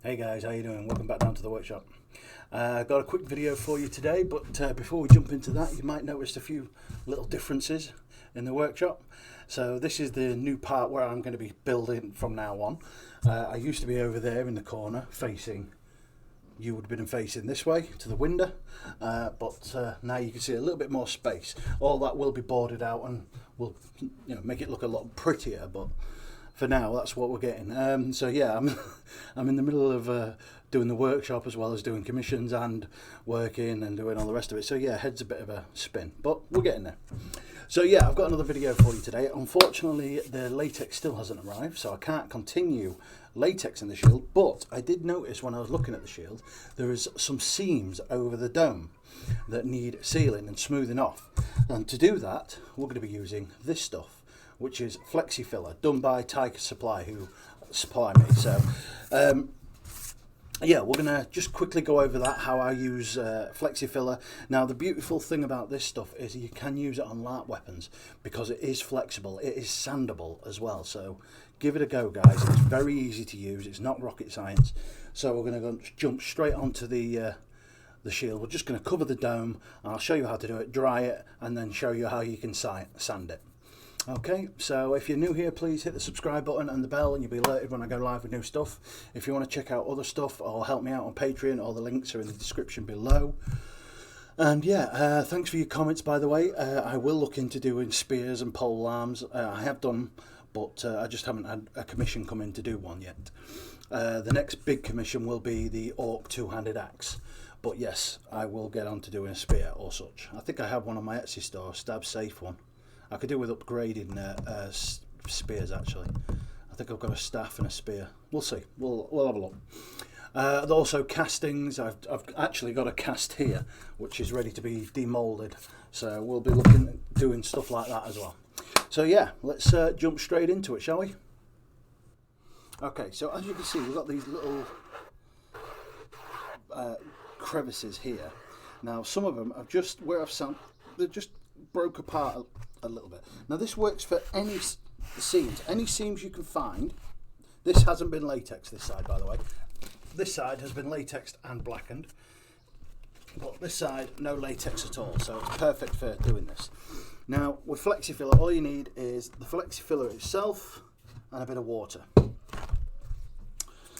Hey guys, how you doing? Welcome back down to the workshop. Got a quick video for you today, but before we jump into that, you might notice a few little differences in the workshop. So this is the new part where I'm going to be building from now on. I used to be over there in the corner facing, you would have been facing this way to the window, but now you can see a little bit more space. All that will be boarded out and will make it look a lot prettier, but for now that's what we're getting. So yeah, I'm in the middle of doing the workshop as well as doing commissions and working and doing all the rest of it. So yeah, head's a bit of a spin, but we're getting there. So yeah, I've got another video for you today. Unfortunately, the latex still hasn't arrived, so I can't continue latex in the shield, but I did notice when I was looking at the shield, there is some seams over the dome that need sealing and smoothing off. And to do that, we're going to be using this stuff, which is Flexi Filler, done by Tiger Supply, who supply me. So yeah, we're going to just quickly go over that, how I use Flexi Filler. Now, the beautiful thing about this stuff is you can use it on LARP weapons because it is flexible. It is sandable as well. So give it a go, guys. It's very easy to use. It's not rocket science. So we're going to go jump straight onto the shield. We're just going to cover the dome. And I'll show you how to do it, dry it, and then show you how you can sand it. Okay, so if you're new here, please hit the subscribe button and the bell and you'll be alerted when I go live with new stuff. If you want to check out other stuff or help me out on Patreon, all the links are in the description below. And yeah, thanks for your comments, by the way. I will look into doing spears and pole arms. I have done, but I just haven't had a commission come in to do one yet. The next big commission will be the Orc two-handed axe. But yes, I will get on to doing a spear or such. I think I have one on my Etsy store, stab safe one. I could do with upgrading spears, actually. I think I've got a staff and a spear. We'll see. We'll have a look. Also castings. I've actually got a cast here, which is ready to be demolded. So we'll be looking at doing stuff like that as well. So yeah, let's jump straight into it, shall we? Okay, so as you can see, we've got these little crevices here. Now, some of them are just where I've sand, they're just broke apart a little bit. Now this works for any seams you can find. This hasn't been latex, this side, by the way. This side has been latexed and blackened, but this side no latex at all, so it's perfect for doing this. Now with Flexi Filler, all you need is the Flexi Filler itself and a bit of water.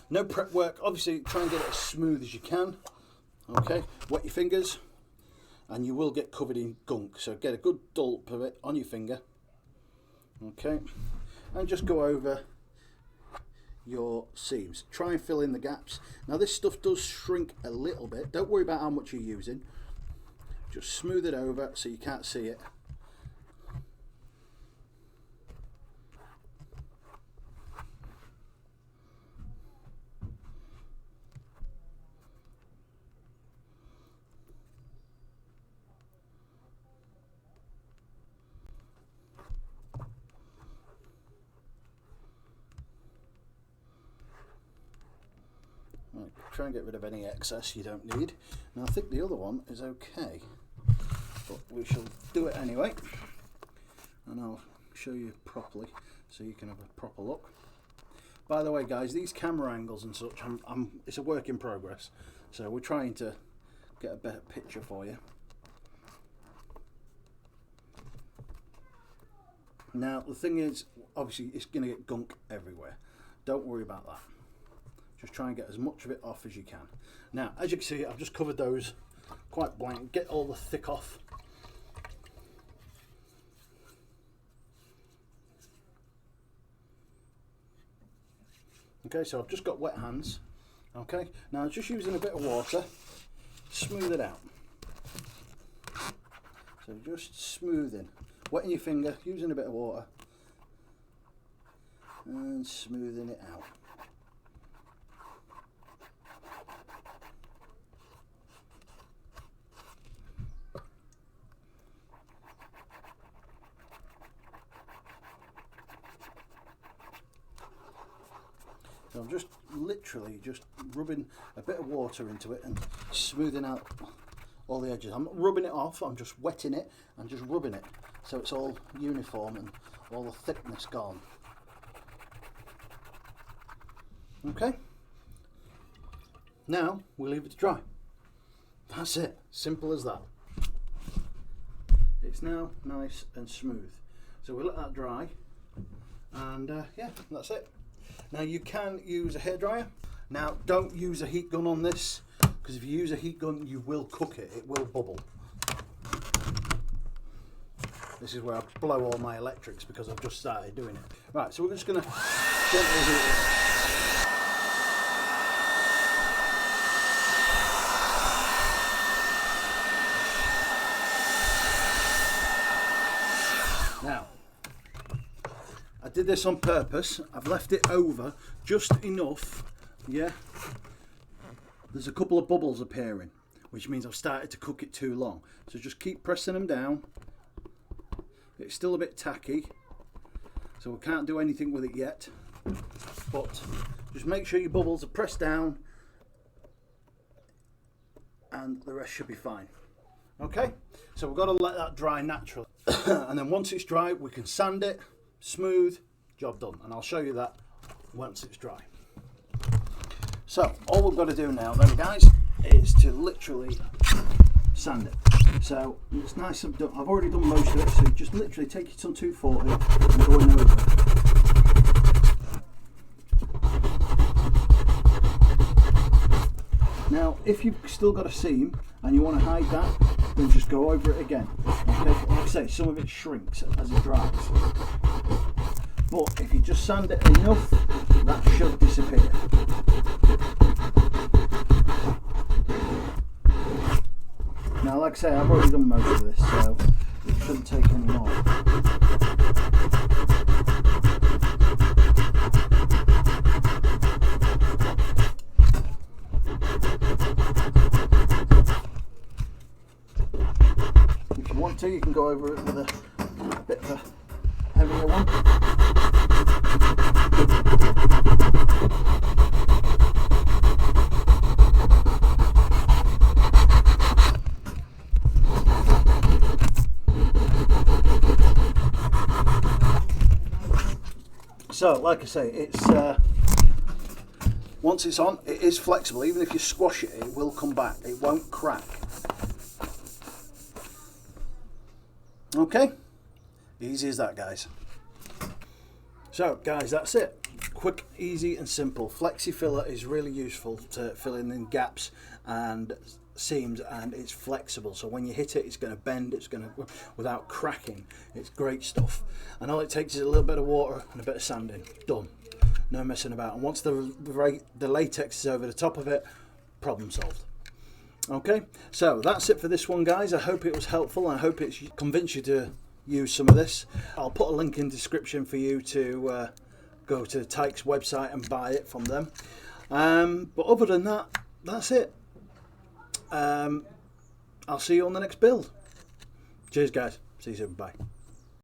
No prep work, obviously try and get it as smooth as you can. Okay, wet your fingers and you will get covered in gunk, so get a good dollop of it on your finger. Okay, and just go over your seams. Try and fill in the gaps. Now this stuff does shrink a little bit. Don't worry about how much you're using. Just smooth it over so you can't see it. Right, try and get rid of any excess you don't need. Now I think the other one is okay, but we shall do it anyway, and I'll show you properly so you can have a proper look. By the way, guys, these camera angles and such, it's a work in progress, so we're trying to get a better picture for you. Now the thing is, obviously it's going to get gunk everywhere. Don't worry about that. Just try and get as much of it off as you can. Now, as you can see, I've just covered those quite blank. Get all the thick off. Okay, so I've just got wet hands. Okay, now just using a bit of water, smooth it out. So just smoothing, wetting your finger, using a bit of water, and smoothing it out. So I'm just literally just rubbing a bit of water into it and smoothing out all the edges. I'm not rubbing it off, I'm just wetting it and just rubbing it so it's all uniform and all the thickness gone. Okay, Now we leave it to dry. That's it, simple as that. It's now nice and smooth. So we let that dry, and yeah, that's it. Now you can use a hairdryer. Now don't use a heat gun on this, because if you use a heat gun you will cook it, it will bubble. This is where I blow all my electrics because I've just started doing it. Right, so we're just going to gently heat it up. Now, I did this on purpose. I've left it over just enough, yeah. There's a couple of bubbles appearing, which means I've started to cook it too long. So just keep pressing them down. It's still a bit tacky, so we can't do anything with it yet, but just make sure your bubbles are pressed down and the rest should be fine. Okay, so we've got to let that dry naturally. And then once it's dry, we can sand it, smooth, job done. And I'll show you that once it's dry. So all we've got to do now then, guys, is to literally sand it. So it's nice and done. I've already done most of it, so you just literally take it on 240 and go in over it. Now, if you've still got a seam and you want to hide that, then just go over it again. Okay, like I say, some of it shrinks as it dries. But if you just sand it enough, that should disappear. Now, like I say, I've already done most of this, so it shouldn't take any more. If you want to, you can go over it with a bit of a heavier one. So, like I say, it's once it's on, it is flexible. Even if you squash it, it will come back. It won't crack. Okay, easy as that, guys. So, guys, that's it. Quick, easy, and simple. Flexi filler is really useful to fill in gaps and seams, and it's flexible, so when you hit it, it's going to bend, it's going to, without cracking. It's great stuff, and all it takes is a little bit of water and a bit of sanding. Done. No messing about. And once the latex is over the top of it, problem solved. Okay, so that's it for this one, guys. I hope it was helpful, and I hope it's convinced you to use some of this. I'll put a link in the description for you to go to Tyke's website and buy it from them. But other than that, that's it. I'll see you on the next build. Cheers, guys. See you soon. Bye.